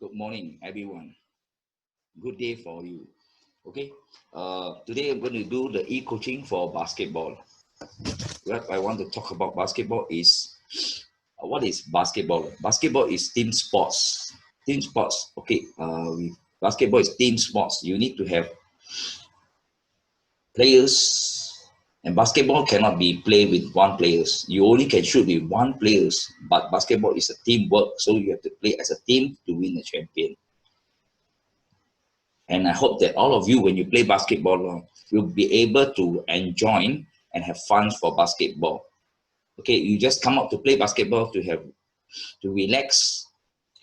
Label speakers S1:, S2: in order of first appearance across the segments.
S1: Good morning, everyone. Good day for you. Okay. Today I'm going to do the e-coaching for basketball. What I want to talk about basketball is what is basketball? Basketball is team sports. Team sports. Okay. Basketball is team sports. You need to have players, and basketball cannot be played with one players. You only can shoot with one players. But basketball is a teamwork, so you have to play as a team to win the champion. And I hope that all of you, when you play basketball, will be able to enjoy and have fun for basketball. Okay, you just come out to play basketball to relax,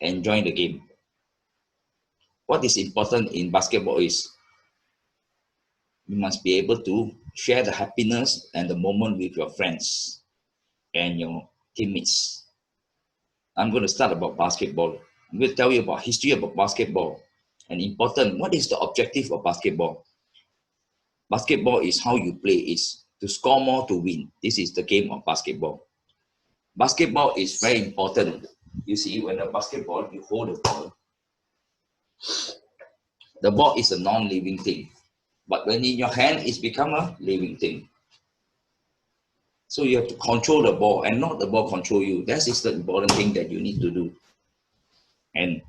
S1: enjoy the game. What is important in basketball is you must be able to share the happiness and the moment with your friends and your teammates. I'm going to start about basketball. I'm going to tell you about history about basketball and important. What is the objective of basketball? Basketball is how you play, is to score more to win. This is the game of basketball. Basketball is very important. You see, when a basketball, you hold the ball. The ball is a non-living thing. But when in your hand, it's become a living thing. So you have to control the ball and not the ball control you. That is the important thing that you need to do. And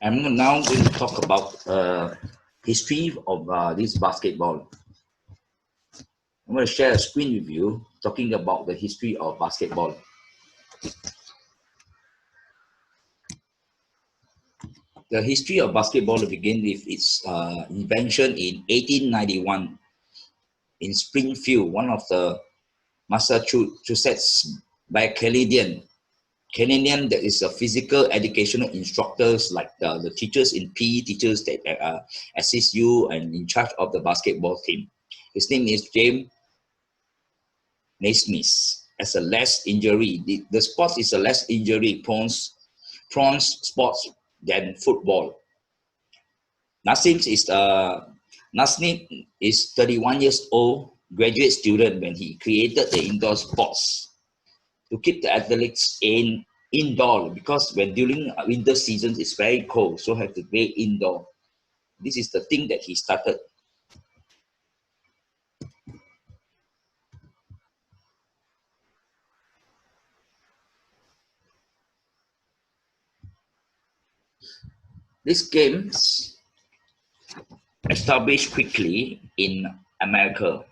S1: I'm now going to talk about history of this basketball. I'm going to share a screen with you talking about the history of basketball. The history of basketball to begin with its invention in 1891 in Springfield, one of the Massachusetts, by Canadian. That is a physical educational instructors like the teachers in PE, teachers that assist you and in charge of the basketball team. His name is James Naismith. As a less injury, the sport is a less injury prone sports than football. Naismith is 31 years old, graduate student when he created the indoor sports to keep the athletes indoor, because when during winter seasons it's very cold, so have to play indoor. This is the thing that he started. These games established quickly in America,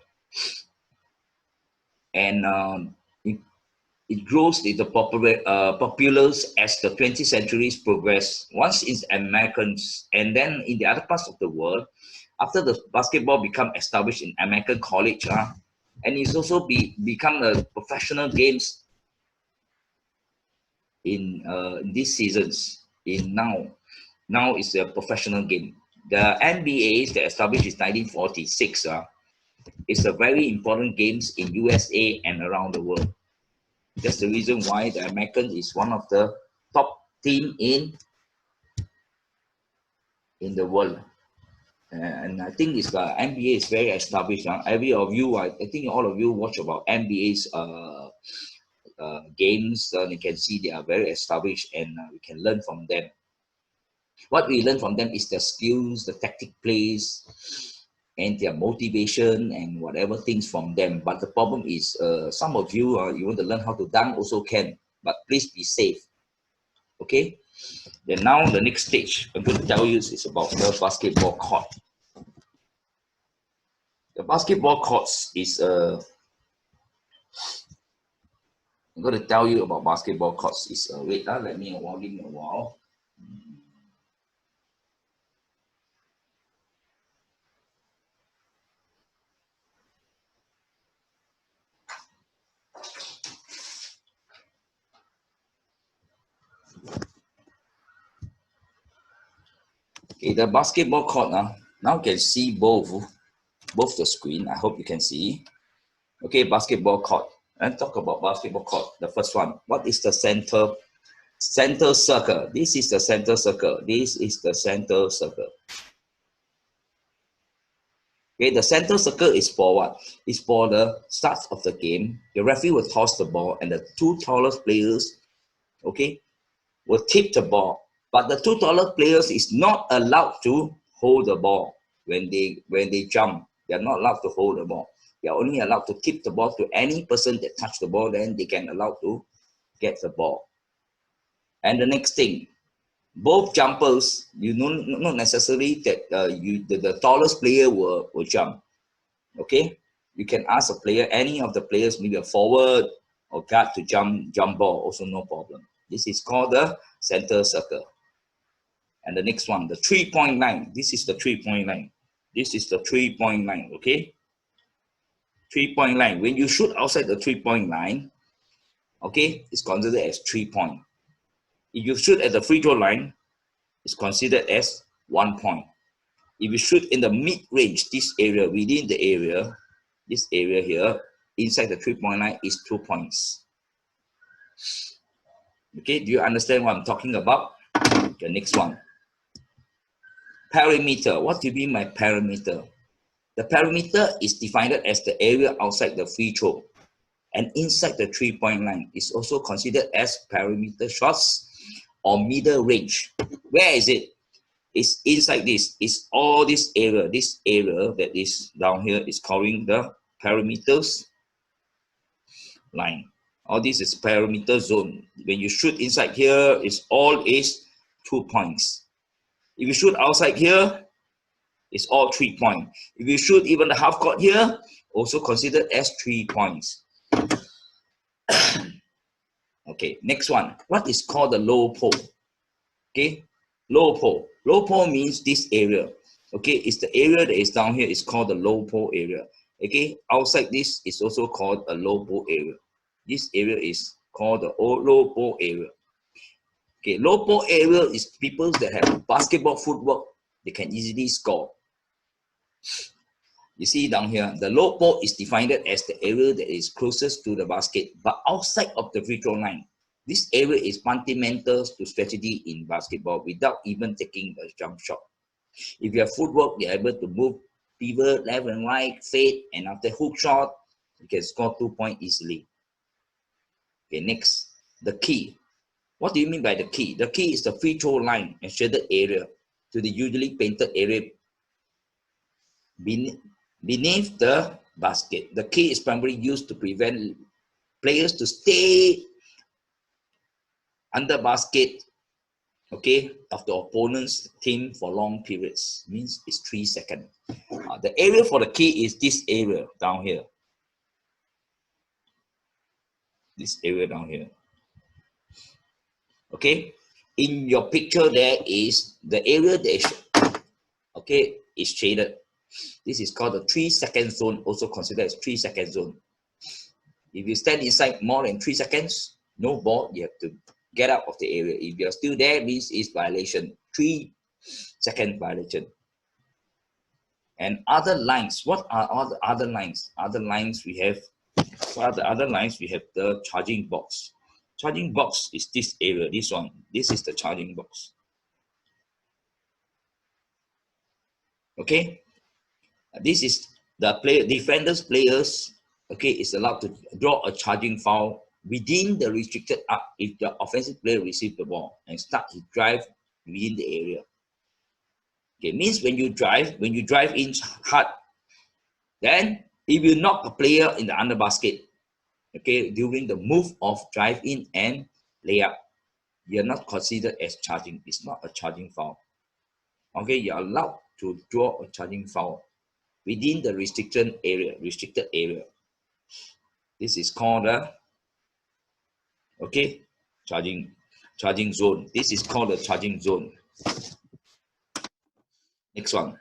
S1: and it grows in the popular as the 20th centuries progress. Once in Americans, and then in the other parts of the world, after the basketball become established in American college, and it's also become a professional games in these seasons. Now it's a professional game. The NBA is established in 1946. It's a very important games in USA and around the world. That's the reason why the American is one of the top team in the world. And I think it's NBA is very established. Every of you, I think all of you watch about NBA's games. You can see they are very established, and we can learn from them. What we learn from them is the skills, the tactic plays, and their motivation and whatever things from them. But the problem is some of you, you want to learn how to dunk also can, but please be safe. Okay? Then now the next stage I'm going to tell you is about the basketball court. The basketball courts is I'm going to tell you about basketball courts is wait, let me give me a while. Okay, the basketball court now you can see both the screen. I hope you can see. Okay, basketball court. Let's talk about basketball court. The first one. What is the center circle? This is the center circle. This is the center circle. Okay, the center circle is for what? It's for the start of the game. The referee will toss the ball, and the two tallest players, okay, will tip the ball. But the two tallest players is not allowed to hold the ball when they jump. They are not allowed to hold the ball. They are only allowed to tip the ball to any person that touch the ball. Then they can allow to get the ball. And the next thing, both jumpers, you know, not necessarily that the tallest player will jump. Okay, you can ask a player, any of the players, maybe a forward or guard, to jump ball, also no problem. This is called the center circle. And the next one, the 3-point line. This is the 3-point line. This is the 3-point line. Okay, 3-point line. When you shoot outside the 3-point line, okay, it's considered as 3 point. If you shoot at the free throw line, it's considered as 1 point. If you shoot in the mid-range, this area, within the area, this area here, inside the 3-point line, is 2 points. Okay, do you understand what I'm talking about? The next one. Perimeter. What do you mean by perimeter? The perimeter is defined as the area outside the free throw and inside the 3-point line. Is also considered as perimeter shots or middle range. Where is it? It's inside this. It's all this area. This area that is down here is calling the perimeters line. All this is perimeter zone. When you shoot inside here, it's all is 2 points. If you shoot outside here, it's all 3 points. If you shoot even the half court here, also considered as 3 points. Okay, next one. What is called the low pole? Okay, low pole. Low pole means this area. Okay, it's the area that is down here. It's called the low pole area. Okay, outside this is also called a low pole area. This area is called the low pole area. Okay, low pole area is people that have basketball footwork. They can easily score. You see down here, the low pole is defined as the area that is closest to the basket, but outside of the free throw line. This area is fundamental to strategy in basketball without even taking a jump shot. If you have footwork, you're able to move, pivot, left and right, fade, and after hook shot, you can score 2 points easily. Okay, next, the key. What do you mean by the key? The key is the free throw line and shaded area to the usually painted area beneath the basket. The key is primarily used to prevent players to stay under basket, okay, of the opponent's team for long periods. Means it's 3 seconds. The area for the key is this area down here. This area down here. Okay, in your picture there is the area that is, okay, is shaded. This is called the 3-second zone, also considered as 3-second zone. If you stand inside more than 3 seconds, no ball, you have to get out of the area. If you're still there, means it's violation, 3-second violation. And other lines, what are all the other lines? Other lines we have, what are the other lines? We have the charging box. Charging box is this area, this one. This is the charging box. Okay, this is the defenders players. Okay, is allowed to draw a charging foul within the restricted arc if the offensive player receives the ball and start to drive within the area. Okay, means when you drive in hard, then if you knock a player in the under basket, okay, during the move of drive in and layup, you're not considered as charging. It's not a charging foul. Okay, you're allowed to draw a charging foul within the restricted area. This is called a, okay, charging zone. This is called the charging zone. Next one,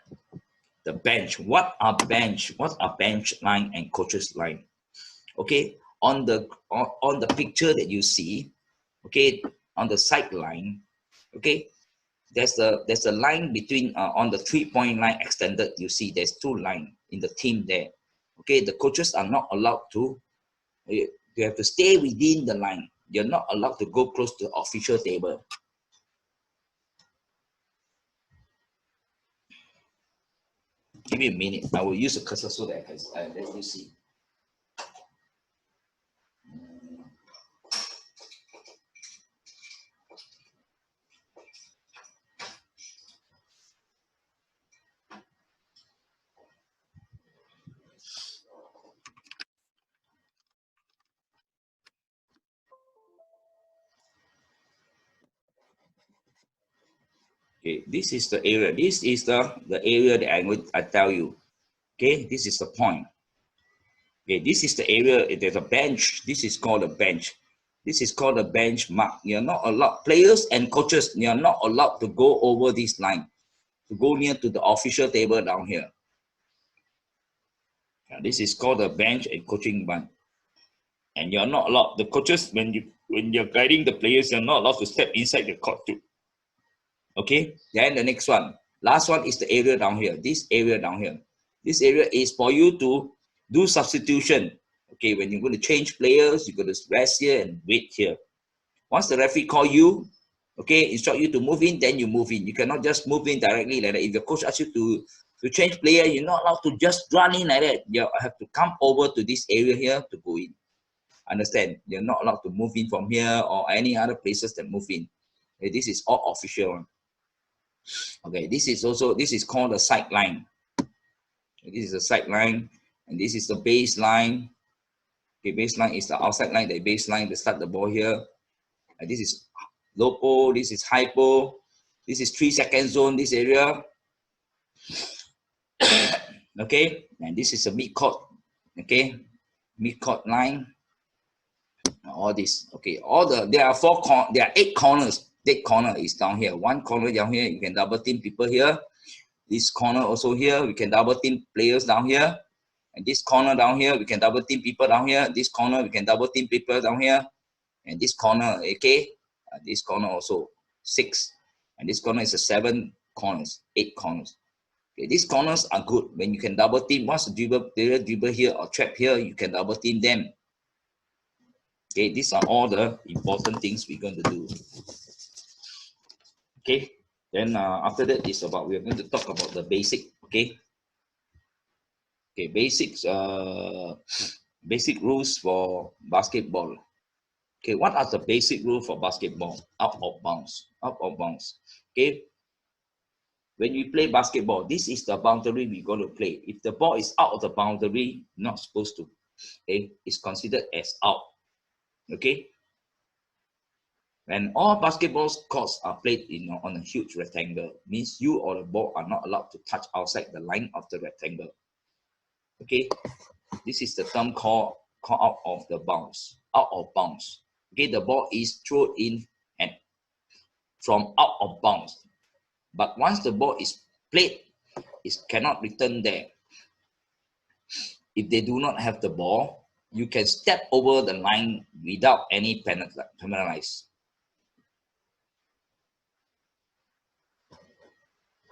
S1: the bench. What are bench line and coach's line? Okay, on the picture that you see, okay, on the sideline, okay, there's a line between on the 3-point line extended. You see there's 2 lines in the team there. Okay, the coaches are not allowed to, you have to stay within the line. You're not allowed to go close to the official table. Give me a minute. I will use a cursor so that I can let you see. Okay, this is the area. This is the area that I tell you. Okay, this is the point. Okay, this is the area. There's a bench. This is called a bench. This is called a benchmark. You're not allowed, players and coaches, you're not allowed to go over this line, to go near to the official table down here. This is called a bench and coaching line. And you're not allowed, the coaches, when you're guiding the players, you're not allowed to step inside the court too. Okay, then the next one, last one is the area down here. This area down here, this area is for you to do substitution. Okay, when you're going to change players, you're going to rest here and wait here. Once the referee call you, okay, instruct you to move in, then you move in. You cannot just move in directly like that. If your coach asks you to change player, you're not allowed to just run in like that. You have to come over to this area here to go in. Understand? You're not allowed to move in from here or any other places that move in. Okay, this is all official. Okay, this is called the sideline. This is the sideline, and this is the baseline. Okay, baseline is the outside line, the baseline to start the ball here. And this is low, this is hypo, this is 3-second zone, this area. Okay, and this is a mid-court. Okay, mid-court line. All this. Okay, there are 8 corners. That corner is down here. One corner down here, you can double team people here. This corner also here, we can double team players down here. And this corner down here, we can double team people down here. This corner, we can double team people down here. And this corner, okay, this corner also 6. And this corner is a 7 corners, 8 corners. Okay, these corners are good when you can double team. Once the dribble here or trap here, you can double team them. Okay, these are all the important things we're going to do. Okay, then after that is about, we're going to talk about the basic. Okay, basics, basic rules for basketball. Okay, what are the basic rules for basketball? Out of bounds, out of bounds. Okay, when we play basketball, this is the boundary we're going to play. If the ball is out of the boundary, not supposed to, okay, it's considered as out. Okay, when all basketball courts are played on a huge rectangle, means you or the ball are not allowed to touch outside the line of the rectangle. Okay, this is the term called out of the bounds, out of bounds. Okay, the ball is thrown in and from out of bounds, but once the ball is played, it cannot return there. If they do not have the ball, you can step over the line without any penalties.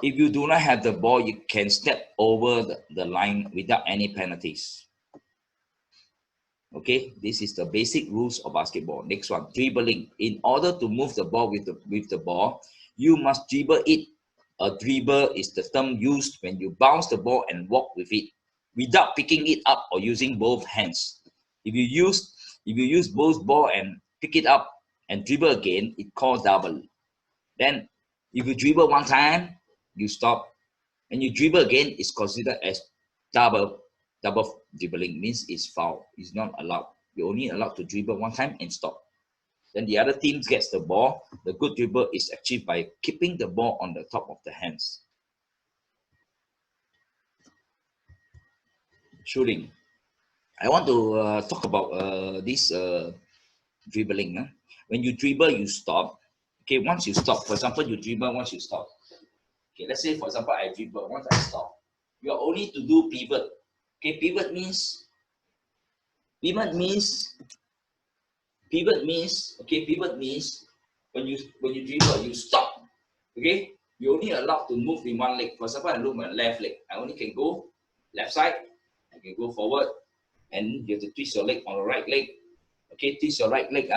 S1: If you do not have the ball, you can step over the line without any penalties. Okay, this is the basic rules of basketball. Next one, dribbling. In order to move the ball with the ball, you must dribble it. A dribble is the term used when you bounce the ball and walk with it without picking it up or using both hands. If you use both ball and pick it up and dribble again, it called double. Then if you dribble one time, you stop. And you dribble again, it's considered as double dribbling, means it's foul. It's not allowed. You're only allowed to dribble one time and stop. Then the other team gets the ball. The good dribble is achieved by keeping the ball on the top of the hands. Shooting. I want to talk about this dribbling. When you dribble, you stop. Okay, once you stop, for example, you dribble, once you stop. Okay, let's say, for example, I dribble, once I stop. You are only to do pivot. Okay, pivot means when you dribble, you stop. Okay, you only allowed to move in one leg. For example, I look my left leg. I only can go left side. I can go forward, and you have to twist your leg on the right leg. Okay, twist your right leg,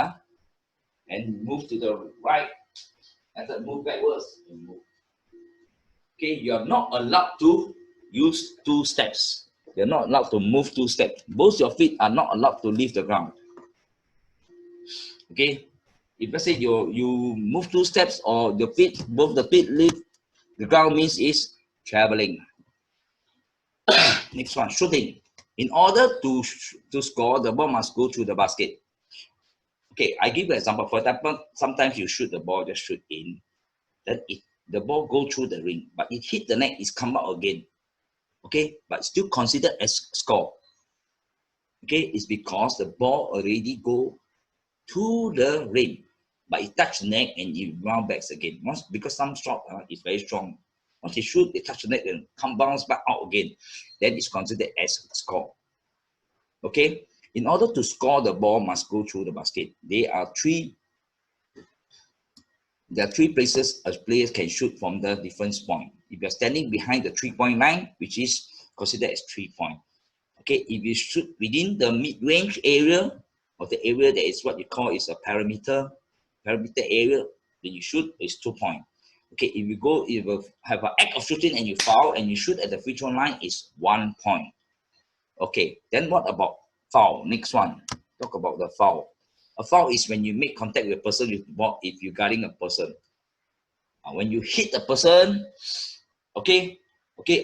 S1: and move to the right, and then move backwards and move. Okay, you are not allowed to use 2 steps. You're not allowed to move 2 steps. Both your feet are not allowed to leave the ground. Okay, if let's say you move 2 steps or the feet, both the feet leave the ground, means is traveling. Next one, shooting. In order to score, the ball must go through the basket. Okay, I give you an example. For example, sometimes you shoot the ball, just shoot in, then the ball go through the ring, but it hit the net, it's come out again. Okay, but still considered as score. Okay, it's because the ball already go to the ring, but it touch the net and it round back again. Once, because some shot is very strong. Once you shoot, it touch the net and come bounce back out again. Then it's considered as score. Okay, in order to score, the ball must go through the basket. There are three places a player can shoot from the different point. If you're standing behind the 3-point line, which is considered as 3 point. Okay, if you shoot within the mid-range area, or the area that is what you call is a perimeter area, then you shoot is 2 point. Okay, if you have an act of shooting and you foul and you shoot at the free throw line, is 1 point. Okay, then what about foul? Next one, talk about the foul. A foul is when you make contact with a person with the ball if you're guarding a person. When you hit a person, okay,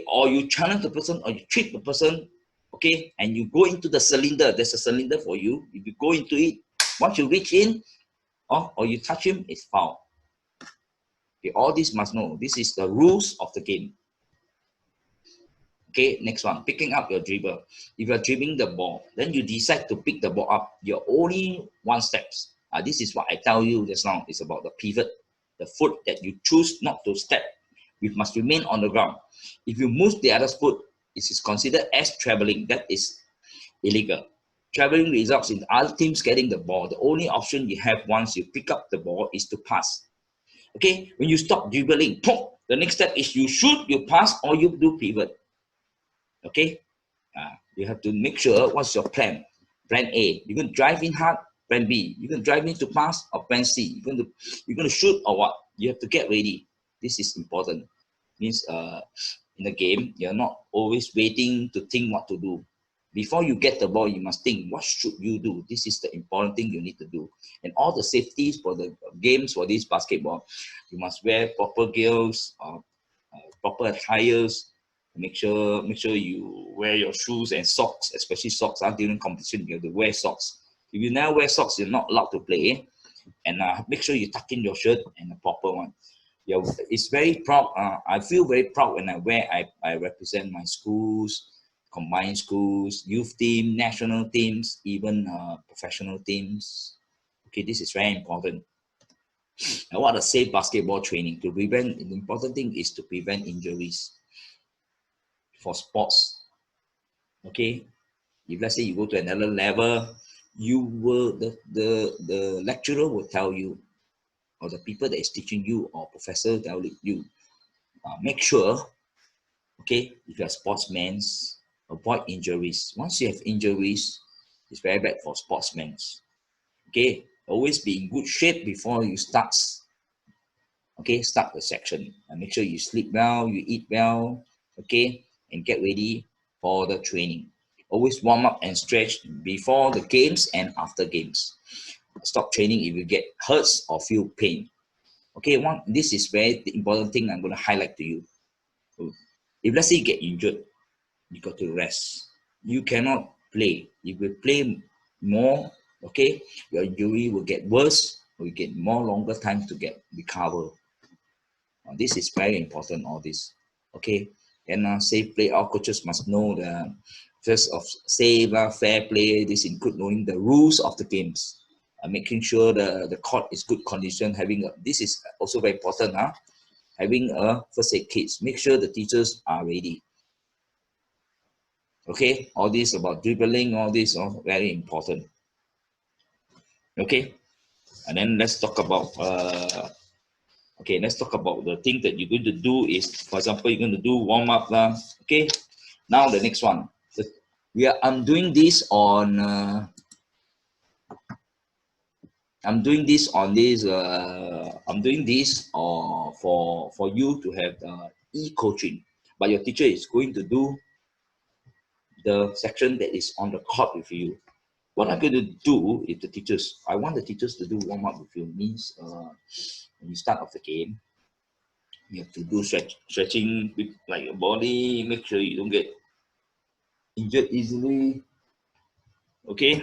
S1: or you challenge the person or you trick the person, okay, and you go into the cylinder, there's a cylinder for you. If you go into it, once you reach in, or you touch him, it's foul. Okay, all this must know. This is the rules of the game. Okay, next one, picking up your dribble. If you're dribbling the ball, then you decide to pick the ball up, you're only 1 steps. This is what I tell you just now. It's about the pivot, the foot that you choose not to step. You must remain on the ground. If you move the other foot, it is considered as traveling. That is illegal. Traveling results in other teams getting the ball. The only option you have once you pick up the ball is to pass. Okay, when you stop dribbling, the next step is you shoot, you pass, or you do pivot. Okay, you have to make sure what's your plan. Plan A, you're going to drive in hard. Plan B, you're going to drive in to pass. Or plan C, you're going to shoot or what. You have to get ready. This is important. Means in the game, you're not always waiting to think what to do. Before you get the ball, you must think, what should you do? This is the important thing you need to do. And all the safeties for the games for this basketball, you must wear proper gears, proper attires. Make sure you wear your shoes and socks, especially socks. During competition, you have to wear socks. If you never wear socks, you're not allowed to play. And make sure you tuck in your shirt and the proper one. Yeah, it's very proud. I feel very proud when I represent my schools, combined schools, youth team, national teams, even professional teams. Okay, this is very important. And what a safe basketball training to prevent. The important thing is to prevent injuries for sports. Okay, if let's say you go to another level, you will the lecturer will tell you, or the people that is teaching you, or professor tell you, make sure, okay, if you're sportsmen, avoid injuries. Once you have injuries, it's very bad for sportsmen. Okay, always be in good shape before you start. Okay, start the section and make sure you sleep well, you eat well, okay, and get ready for the training. Always warm up and stretch before the games and after games. Stop training if you get hurts or feel pain. Okay, this is very important thing I'm going to highlight to you. If let's say you get injured, you got to rest. You cannot play. If you play more, okay, your injury will get worse, or you get more longer time to recover. This is very important, all this. Okay, and safe play, all coaches must know the first of safe, fair play. This include knowing the rules of the games, making sure the court is good condition, this is also very important, having a first aid kit. Make sure the teachers are ready. Okay, all this about dribbling, all this are very important. Okay, and then let's talk about let's talk about the thing that you're going to do is, for example, you're going to do warm up. Okay, now the next one. I'm doing this on for you to have e-coaching. but your teacher is going to do the section that is on the court with you. What I'm going to do if the teachers, I want the teachers to do warm up with you, means when you start off the game, you have to do stretching with like your body, make sure you don't get injured easily. Okay,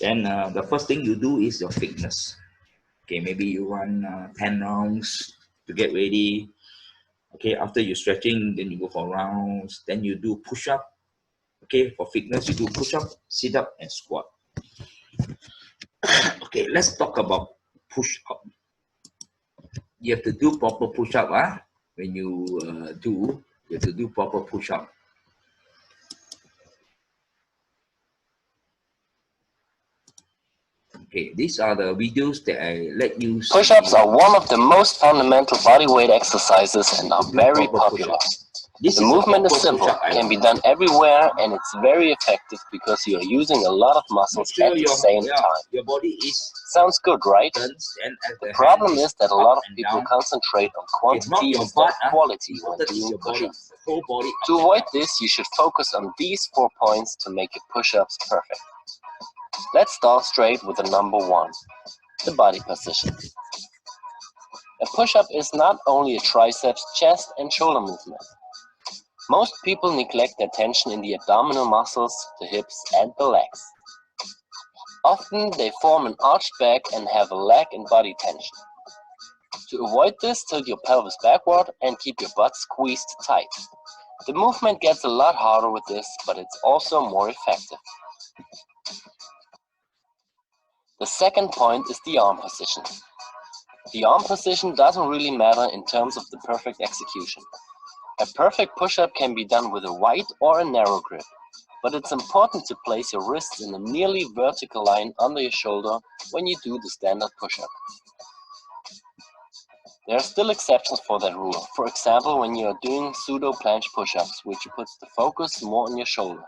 S1: then the first thing you do is your fitness. Okay, maybe you run 10 rounds to get ready. Okay, after you stretching, then you go for rounds, then you do push-up. Okay, for fitness, you do push-up, sit-up, and squat. Okay, let's talk about push-up. You have to do proper push-up. When you you have to do proper push-up. Okay, these are the videos that I let you see.
S2: Push-ups are one of the most fundamental body weight exercises and are very popular. The movement is simple, can be done everywhere, and it's very effective because you're using a lot of muscles at the same time.
S1: Your body is
S2: sounds good, right? The problem is that a lot of people concentrate on quantity instead of quality when doing push-ups. To avoid this, you should focus on these 4 points to make your push-ups perfect. Let's start straight with the number 1, the body position. A push-up is not only a triceps, chest, and shoulder movement. Most people neglect their tension in the abdominal muscles, the hips, and the legs. Often they form an arched back and have a leg and body tension. To avoid this, tilt your pelvis backward and keep your butt squeezed tight. The movement gets a lot harder with this, but it's also more effective. The second point is the arm position. The arm position doesn't really matter in terms of the perfect execution. A perfect push-up can be done with a wide or a narrow grip, but it's important to place your wrists in a nearly vertical line under your shoulder when you do the standard push-up. There are still exceptions for that rule. For example, when you are doing pseudo planche push-ups, which puts the focus more on your shoulder.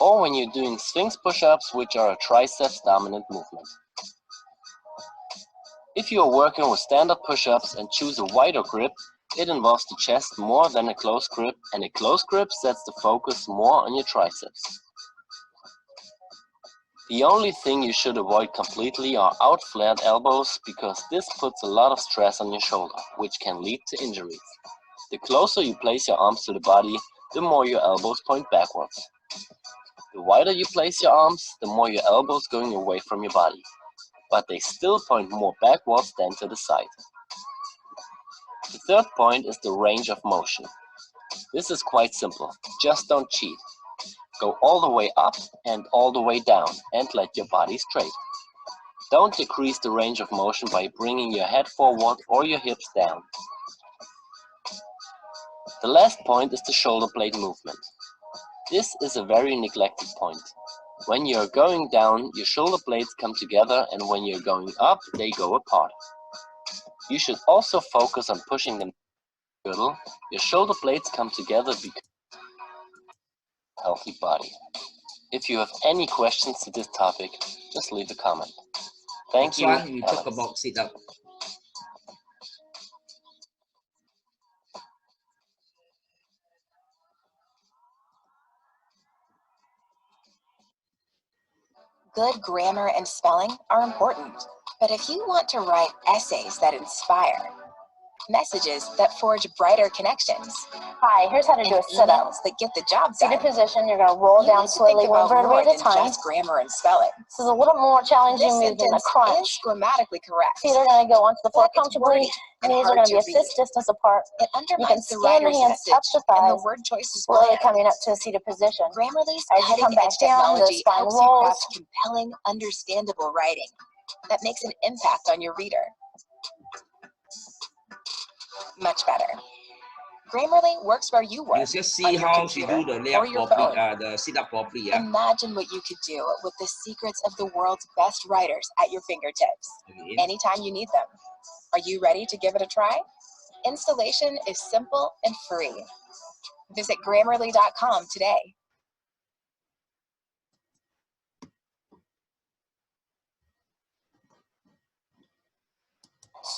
S2: Or when you're doing sphinx push-ups, which are a triceps dominant movement. If you are working with standard push-ups and choose a wider grip, it involves the chest more than a close grip, and a close grip sets the focus more on your triceps. The only thing you should avoid completely are out-flared elbows, because this puts a lot of stress on your shoulder, which can lead to injuries. The closer you place your arms to the body, the more your elbows point backwards. The wider you place your arms, the more your elbows going away from your body, but they still point more backwards than to the side. The third point is the range of motion. This is quite simple, just don't cheat. Go all the way up and all the way down and let your body straight. Don't decrease the range of motion by bringing your head forward or your hips down. The last point is the shoulder blade movement. This is a very neglected point. When you're going down, your shoulder blades come together, and when you're going up, they go apart. You should also focus on pushing them girdle. Your shoulder blades come together because of a healthy body. If you have any questions to this topic, just leave a comment. Thank you.
S1: Next one, we talk about sit-up.
S3: Good grammar and spelling are important, but if you want to write essays that inspire, messages that forge brighter connections,
S4: hi, here's how to do a sit-up.
S3: that get the job done,
S4: Seated position, you're going to roll down slowly one vertebra at a time.
S3: just grammar and spelling.
S4: This is a little more challenging move than a crunch.
S3: Is grammatically correct.
S4: Feet are going to go onto the floor comfortably. Knees are going to be a fist distance apart.
S3: It
S4: You can
S3: undermines the
S4: stand the
S3: writer's
S4: hands, touch
S3: message,
S4: the
S3: and the
S4: thighs,
S3: word choice is
S4: slowly
S3: bland.
S4: coming up to a seated position.
S3: Grammarly's
S4: As you come back
S3: cutting-edge
S4: down, the
S3: technology
S4: spine
S3: helps you
S4: rolls.
S3: craft compelling, understandable writing that makes an impact on your reader. Much better. Grammarly works where you work.
S1: You just see how she do the layup properly, the sit-up properly.
S3: Imagine what you could do with the secrets of the world's best writers at your fingertips, anytime you need them. Are you ready to give it a try? Installation is simple and free. Visit Grammarly.com today.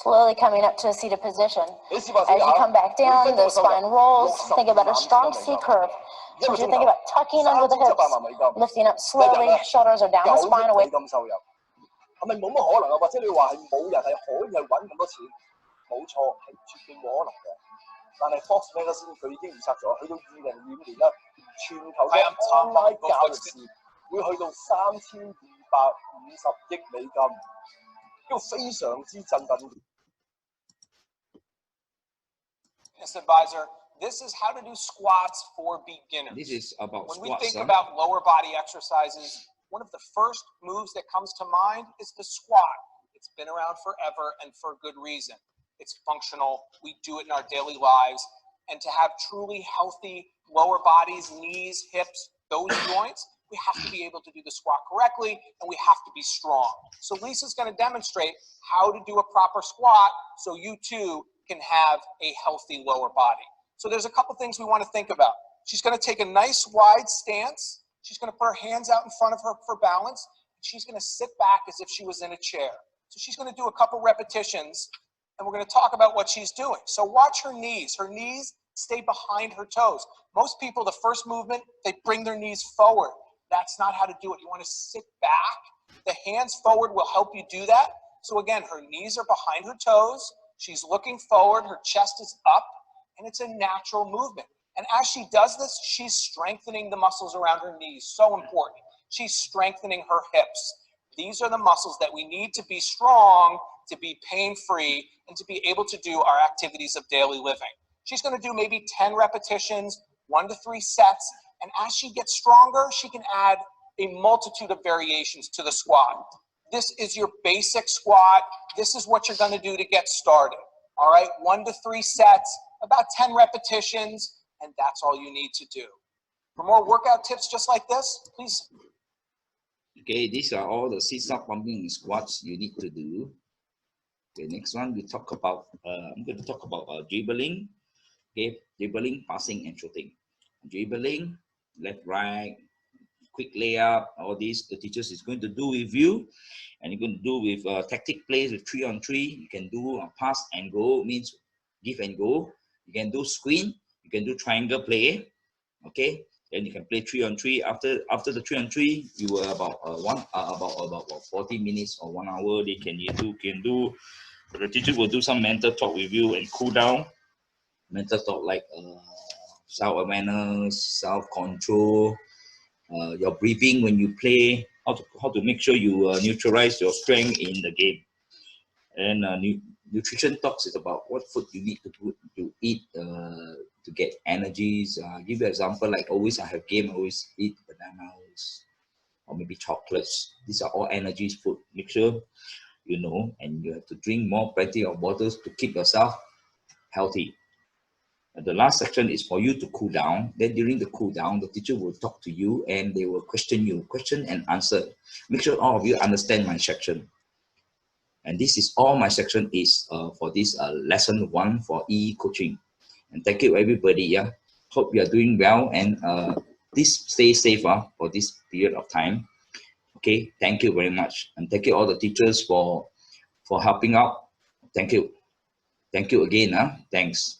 S4: Slowly coming up to a seated position. As you come back down, the spine rolls. Think about a strong C curve. So you think about tucking under the hips, lifting up slowly, shoulders are down the spine away.
S5: 係咪冇乜可能啊？或者你話係冇人係可以係揾咁多錢？冇錯，係絕對冇可能嘅。但係 Fox Magazine 佢已經預測咗，去到2025年啦，全球嘅 online 教育事業會去到3250億美金，呢個非常之震撼。
S6: Yes, advisor. This is how to do squats for beginners.
S1: This is about
S6: when
S1: squats.
S6: We think about lower body exercises, one of the first moves that comes to mind is the squat. It's been around forever and for good reason. It's functional. We do it in our daily lives. And to have truly healthy lower bodies, knees, hips, those joints, we have to be able to do the squat correctly and we have to be strong. So Lisa's going to demonstrate how to do a proper squat so you too can have a healthy lower body. So there's a couple things we want to think about. She's going to take a nice wide stance. She's going to put her hands out in front of her for balance. She's going to sit back as if she was in a chair. So she's going to do a couple repetitions, and we're going to talk about what she's doing. So watch her knees. Her knees stay behind her toes. Most people, the first movement, they bring their knees forward. That's not how to do it. You want to sit back. The hands forward will help you do that. So again, her knees are behind her toes. She's looking forward. Her chest is up, and it's a natural movement. And as she does this, she's strengthening the muscles around her knees. So important. She's strengthening her hips. These are the muscles that we need to be strong, to be pain-free, and to be able to do our activities of daily living. She's going to do maybe 10 repetitions, 1 to 3 sets. And as she gets stronger, she can add a multitude of variations to the squat. This is your basic squat. This is what you're going to do to get started. All right, 1 to 3 sets, about 10 repetitions. And that's all you need to do. For more workout tips just like this, please.
S1: Okay, these are all the sit-up, pumping, and squats you need to do. Okay, next one we talk about. I'm going to talk about dribbling. Okay, dribbling, passing, and shooting. Dribbling, left, right, quick layup. All these the teachers is going to do with you, and you're going to do with tactic plays with 3-on-3. You can do pass and go, means give and go. You can do screen. You can do triangle play, okay. Then you can play 3-on-3. After the 3-on-3, you will about 40 minutes or 1 hour. They can do. The teacher will do some mental talk with you and cool down. Mental talk like self-awareness, self-control, your breathing when you play. How to make sure you neutralize your strength in the game. And nutrition talks is about what food you need to eat to get energies. Give you an example, like always I have game, always eat bananas or maybe chocolates. These are all energies food. Make sure you know, and you have to drink plenty of waters to keep yourself healthy. And the last section is for you to cool down. Then during the cool down, the teacher will talk to you and they will question and answer. Make sure all of you understand my section. And this is all my section is for this lesson 1 for e-coaching. And thank you everybody. Yeah, hope you are doing well, and please stay safe for this period of time. Okay, thank you very much, and thank you all the teachers for helping out. Thank you again. Thanks.